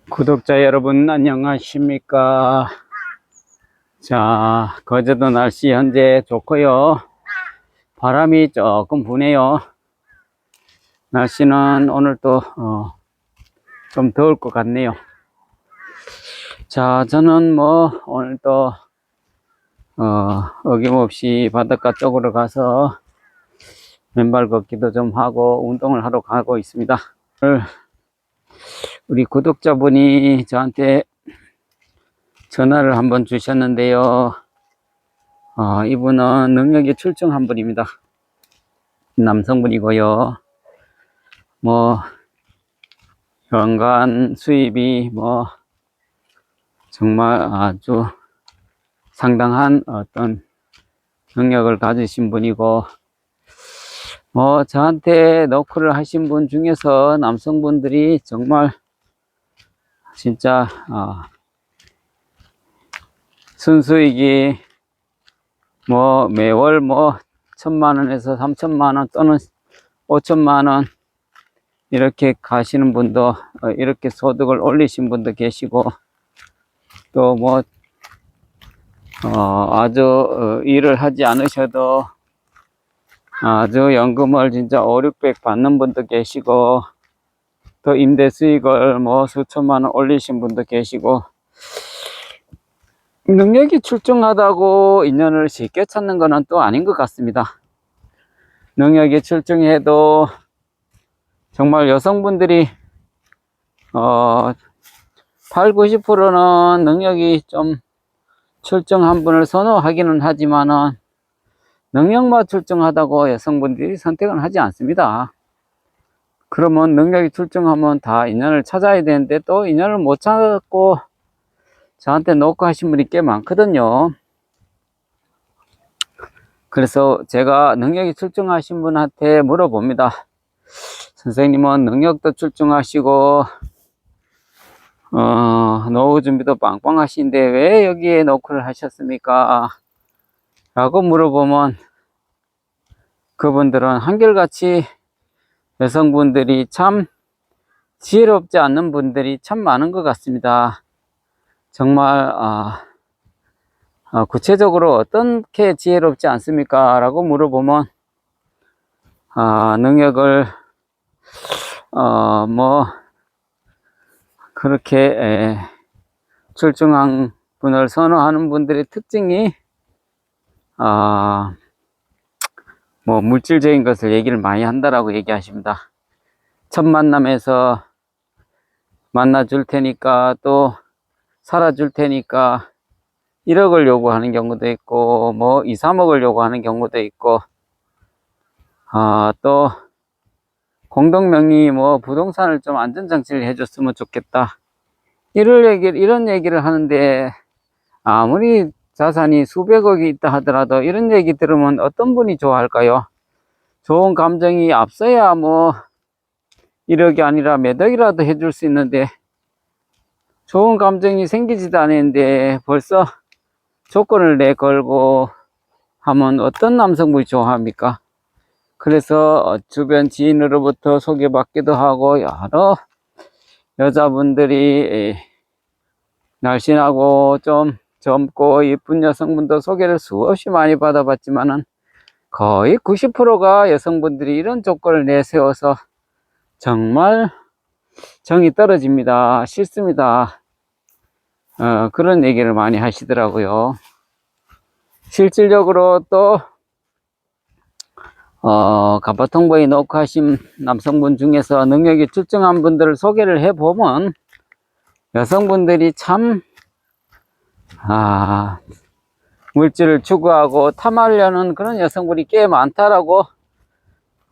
구독자 여러분 안녕하십니까. 자, 거제도 날씨 현재 좋고요. 바람이 조금 부네요. 날씨는 오늘 또 좀 더울 것 같네요. 자, 저는 오늘 또 어김없이 바닷가 쪽으로 가서 맨발 걷기도 좀 하고 운동을 하러 가고 있습니다. 오늘 우리 구독자분이 저한테 전화를 한번 주셨는데요. 이분은 능력이 출중한 분입니다. 남성분이고요. 연간 수입이 정말 아주 상당한 어떤 능력을 가지신 분이고, 저한테 노크를 하신 분 중에서 남성분들이 정말 진짜 순수익이 매월 1,000만원에서 3,000만원 또는 5,000만원 이렇게 가시는 분도, 이렇게 소득을 올리신 분도 계시고, 또 아주 일을 하지 않으셔도 아주 연금을 진짜 5, 600 받는 분도 계시고, 또 임대 수익을 수천만원 올리신 분도 계시고, 능력이 출중하다고 인연을 쉽게 찾는 것은 또 아닌 것 같습니다. 능력이 출중해도 정말 여성분들이 8, 90%는 능력이 좀 출중한 분을 선호하기는 하지만은 능력만 출중하다고 여성분들이 선택은 하지 않습니다. 그러면 능력이 출중하면 다 인연을 찾아야 되는데 또 인연을 못 찾고 저한테 놓고 하신 분이 꽤 많거든요. 그래서 제가 능력이 출중하신 분한테 물어봅니다. 선생님은 능력도 출중하시고 노후 준비도 빵빵하신데 왜 여기에 노크를 하셨습니까? 라고 물어보면 그분들은 한결같이 여성분들이 참 지혜롭지 않는 분들이 참 많은 것 같습니다. 정말 구체적으로 어떻게 지혜롭지 않습니까? 라고 물어보면 능력을 그렇게 출중한 분을 선호하는 분들의 특징이 물질적인 것을 얘기를 많이 한다라고 얘기하십니다. 첫 만남에서 만나줄 테니까 또 살아줄 테니까 1억을 요구하는 경우도 있고 2, 3억을 요구하는 경우도 있고, 또 공동명의 부동산을 좀 안전장치를 해줬으면 좋겠다, 이런 얘기를 하는데, 아무리 자산이 수백억이 있다 하더라도 이런 얘기 들으면 어떤 분이 좋아할까요? 좋은 감정이 앞서야 1억이 아니라 몇 억이라도 해줄 수 있는데 좋은 감정이 생기지도 않았는데 벌써 조건을 내걸고 하면 어떤 남성분이 좋아합니까? 그래서 주변 지인으로부터 소개받기도 하고 여러 여자분들이 날씬하고 좀 젊고 예쁜 여성분도 소개를 수없이 많이 받아봤지만은 거의 90%가 여성분들이 이런 조건을 내세워서 정말 정이 떨어집니다, 싫습니다, 그런 얘기를 많이 하시더라고요. 실질적으로 또 가파통보에 놓고 하신 남성분 중에서 능력이 출중한 분들을 소개를 해보면 여성분들이 참 물질을 추구하고 탐하려는 그런 여성분이 꽤 많다라고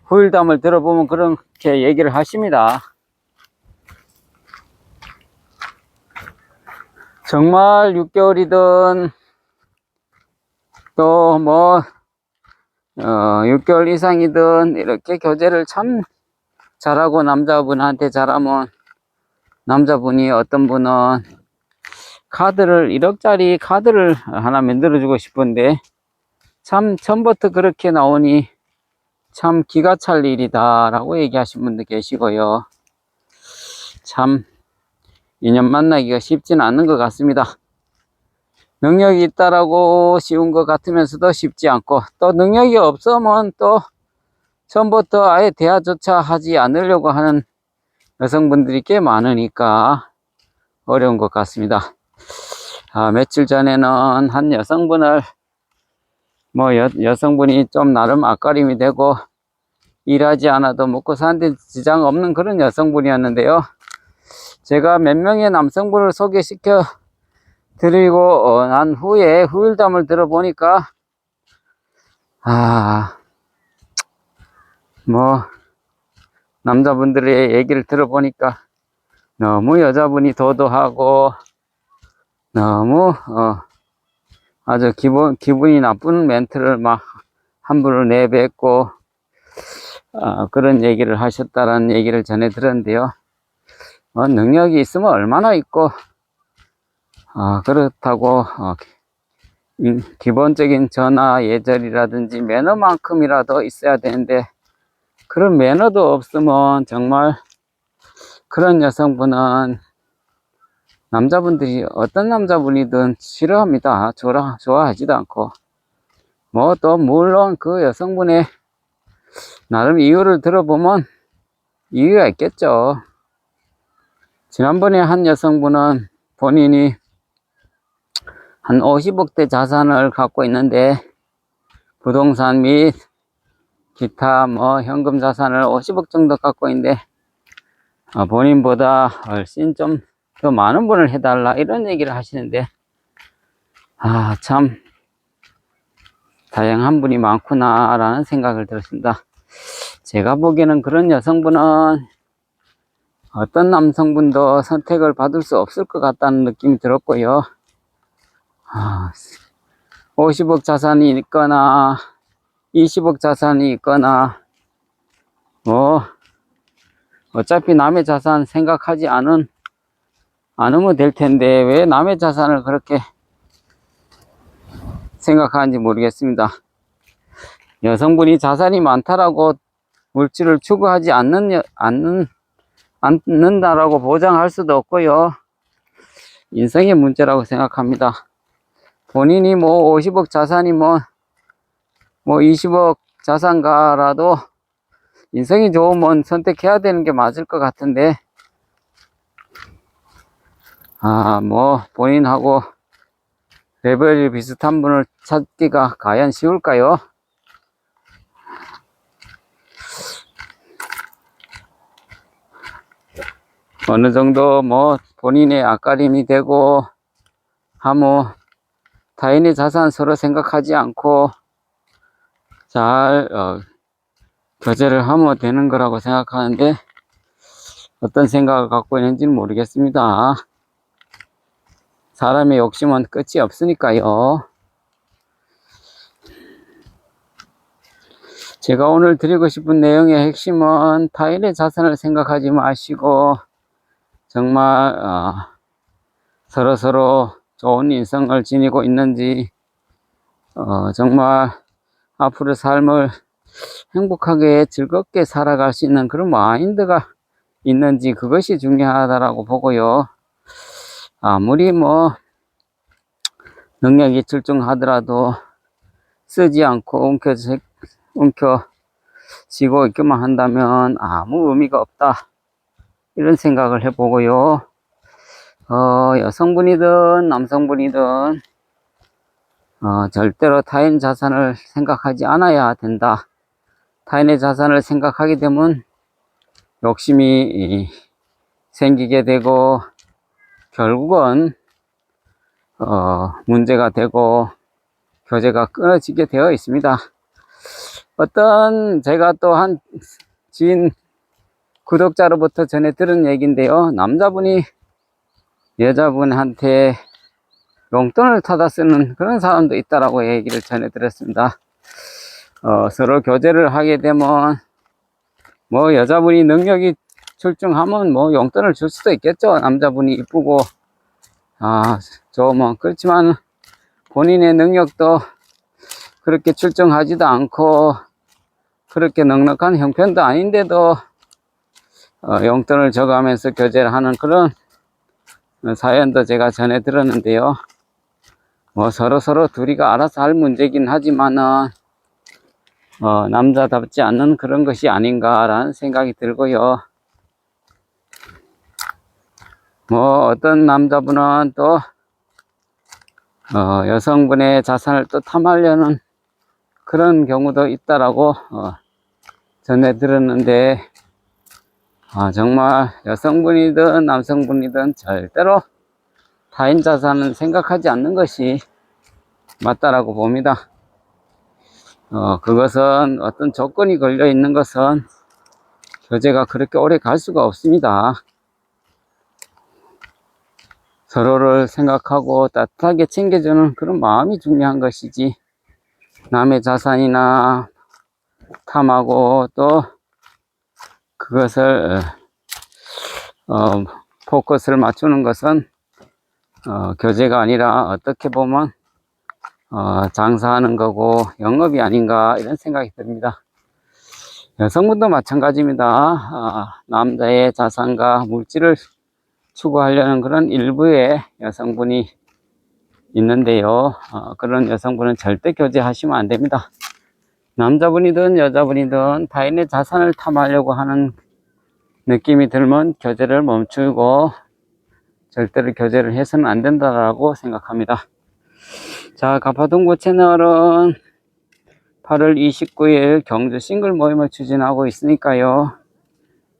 후일담을 들어보면 그렇게 얘기를 하십니다. 정말 6개월이든 또 6개월 이상이든 이렇게 교제를 참 잘하고 남자분한테 잘하면 남자분이 어떤 분은 1억짜리 카드를 하나 만들어주고 싶은데 참 처음부터 그렇게 나오니 참 기가 찰 일이다 라고 얘기하신 분도 계시고요. 참 인연 만나기가 쉽지는 않은 것 같습니다. 능력이 있다라고 쉬운 것 같으면서도 쉽지 않고, 또 능력이 없으면 또 처음부터 아예 대화조차 하지 않으려고 하는 여성분들이 꽤 많으니까 어려운 것 같습니다. 며칠 전에는 한 여성분을 여성분이 좀 나름 앞가림이 되고 일하지 않아도 먹고 사는데 지장 없는 그런 여성분이었는데요. 제가 몇 명의 남성분을 소개시켜 드리고 난 후에 후일담을 들어보니까 남자분들의 얘기를 들어보니까 너무 여자분이 도도하고 너무 아주 기분이 나쁜 멘트를 막 함부로 내뱉고 그런 얘기를 하셨다라는 얘기를 전해 들었는데요. 능력이 있으면 얼마나 있고 그렇다고 기본적인 전화 예절이라든지 매너만큼이라도 있어야 되는데 그런 매너도 없으면 정말 그런 여성분은 남자분들이 어떤 남자분이든 싫어합니다. 좋아하지도 않고 또 물론 그 여성분의 나름 이유를 들어보면 이유가 있겠죠. 지난번에 한 여성분은 본인이 한 50억대 자산을 갖고 있는데 부동산 및 기타 현금 자산을 50억 정도 갖고 있는데 본인보다 훨씬 좀 더 많은 분을 해달라 이런 얘기를 하시는데 참 다양한 분이 많구나 라는 생각을 들었습니다. 제가 보기에는 그런 여성분은 어떤 남성분도 선택을 받을 수 없을 것 같다는 느낌이 들었고요. 50억 자산이 있거나 20억 자산이 있거나 어차피 남의 자산 생각하지 않으면 될 텐데 왜 남의 자산을 그렇게 생각하는지 모르겠습니다. 여성분이 자산이 많다라고 물질을 추구하지 않는다라고 보장할 수도 없고요. 인성의 문제라고 생각합니다. 본인이 50억 자산이 20억 자산가라도 인성이 좋으면 선택해야 되는 게 맞을 것 같은데 본인하고 레벨이 비슷한 분을 찾기가 과연 쉬울까요? 어느 정도 본인의 앞가림이 되고 타인의 자산 서로 생각하지 않고 잘 교제를 하면 되는 거라고 생각하는데 어떤 생각을 갖고 있는지는 모르겠습니다. 사람의 욕심은 끝이 없으니까요. 제가 오늘 드리고 싶은 내용의 핵심은 타인의 자산을 생각하지 마시고 정말 서로 좋은 인성을 지니고 있는지 정말 앞으로 삶을 행복하게 즐겁게 살아갈 수 있는 그런 마인드가 있는지 그것이 중요하다라고 보고요. 아무리 능력이 출중하더라도 쓰지 않고 움켜쥐고 있기만 한다면 아무 의미가 없다 이런 생각을 해보고요. 여성분이든 남성분이든 절대로 타인 자산을 생각하지 않아야 된다. 타인의 자산을 생각하게 되면 욕심이 생기게 되고 결국은 문제가 되고 교제가 끊어지게 되어 있습니다. 제가 또 한 지인 구독자로부터 전해 들은 얘기인데요. 남자분이 여자분한테 용돈을 타다 쓰는 그런 사람도 있다라고 얘기를 전해 들었습니다. 서로 교제를 하게 되면 여자분이 능력이 출중하면 용돈을 줄 수도 있겠죠. 남자분이 이쁘고 좋으면. 그렇지만 본인의 능력도 그렇게 출중하지도 않고 그렇게 넉넉한 형편도 아닌데도 용돈을 줘가면서 교제를 하는 그런 사연도 제가 전해 들었는데요. 뭐 서로 둘이가 알아서 할 문제긴 하지만은 남자답지 않는 그런 것이 아닌가라는 생각이 들고요. 뭐 어떤 남자분은 또 여성분의 자산을 또 탐하려는 그런 경우도 있다라고 전해 들었는데, 정말 여성분이든 남성분이든 절대로 타인 자산은 생각하지 않는 것이 맞다라고 봅니다. 그것은 어떤 조건이 걸려 있는 것은 교제가 그렇게 오래 갈 수가 없습니다. 서로를 생각하고 따뜻하게 챙겨주는 그런 마음이 중요한 것이지, 남의 자산이나 탐하고 또 그것을 포커스를 맞추는 것은 교제가 아니라 어떻게 보면 장사하는 거고 영업이 아닌가, 이런 생각이 듭니다. 여성분도 마찬가지입니다. 남자의 자산과 물질을 추구하려는 그런 일부의 여성분이 있는데요. 그런 여성분은 절대 교제하시면 안 됩니다. 남자분이든 여자분이든 타인의 자산을 탐하려고 하는 느낌이 들면 교제를 멈추고 절대로 교제를 해서는 안 된다라고 생각합니다. 자, 가파동구 채널은 8월 29일 경주 싱글 모임을 추진하고 있으니까요.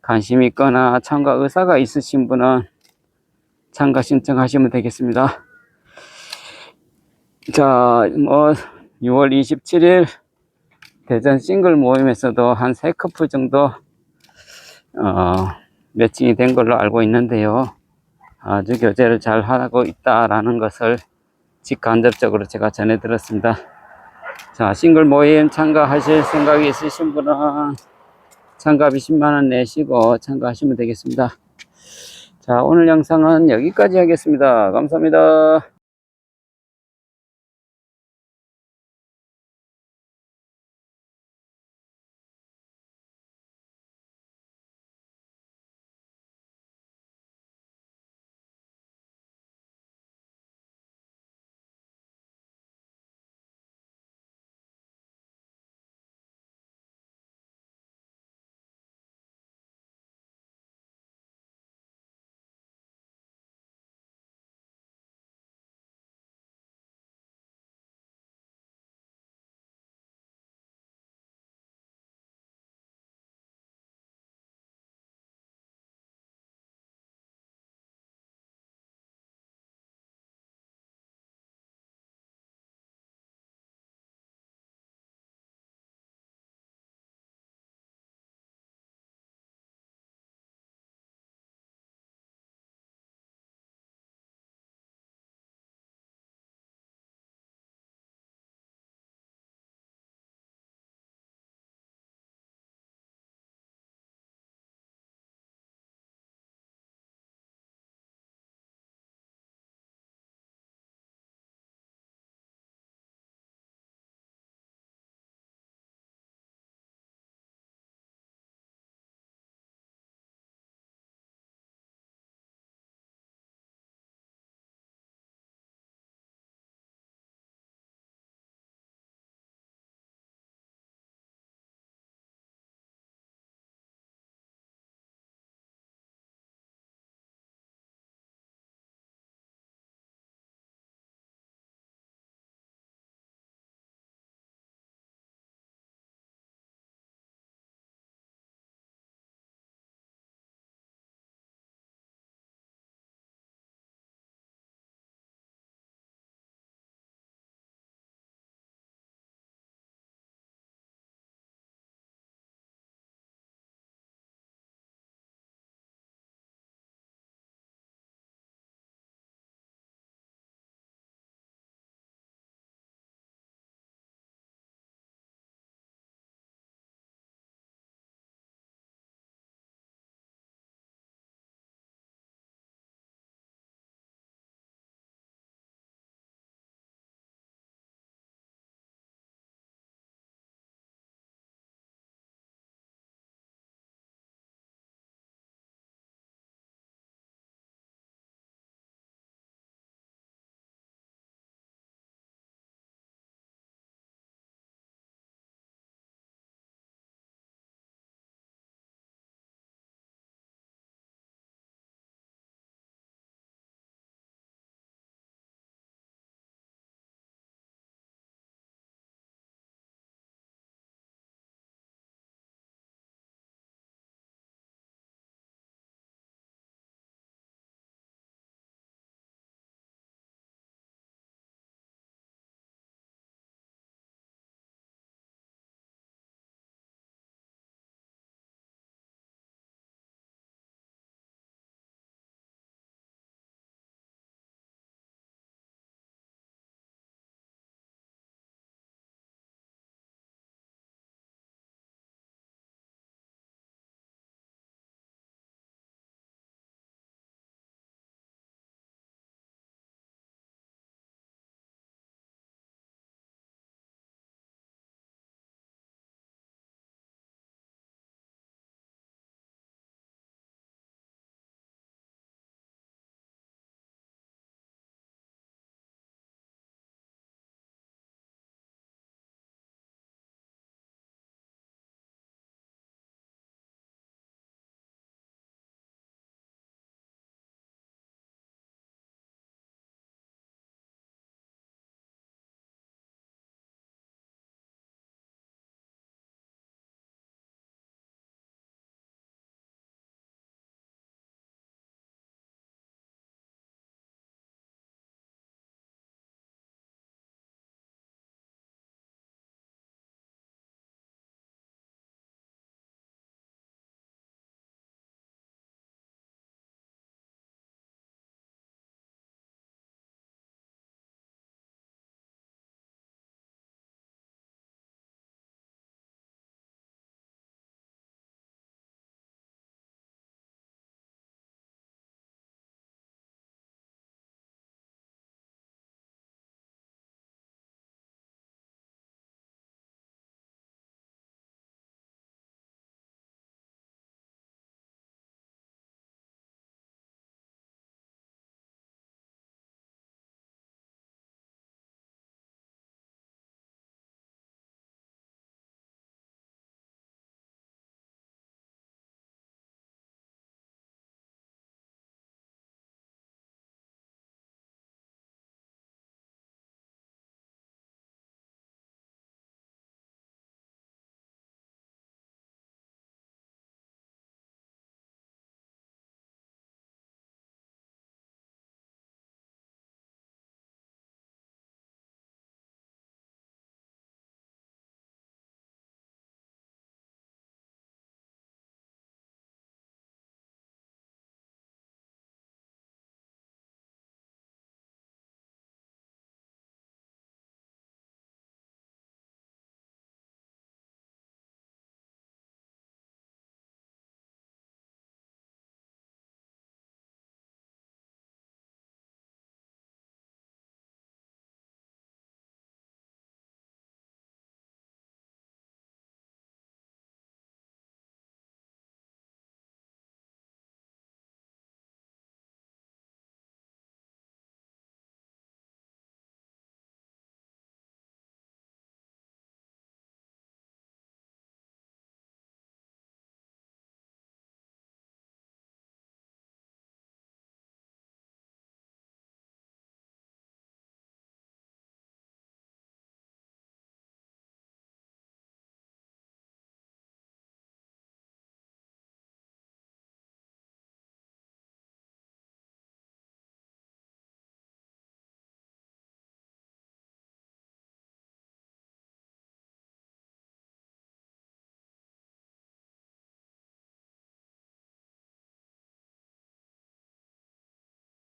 관심 있거나 참가 의사가 있으신 분은 참가 신청하시면 되겠습니다. 자, 6월 27일 대전 싱글 모임에서도 한 3커플 정도 매칭이 된 걸로 알고 있는데요. 아주 교제를 잘 하고 있다라는 것을 직간접적으로 제가 전해 들었습니다. 자, 싱글 모임 참가하실 생각이 있으신 분은 참가비 10만원 내시고 참가하시면 되겠습니다. 자, 오늘 영상은 여기까지 하겠습니다. 감사합니다.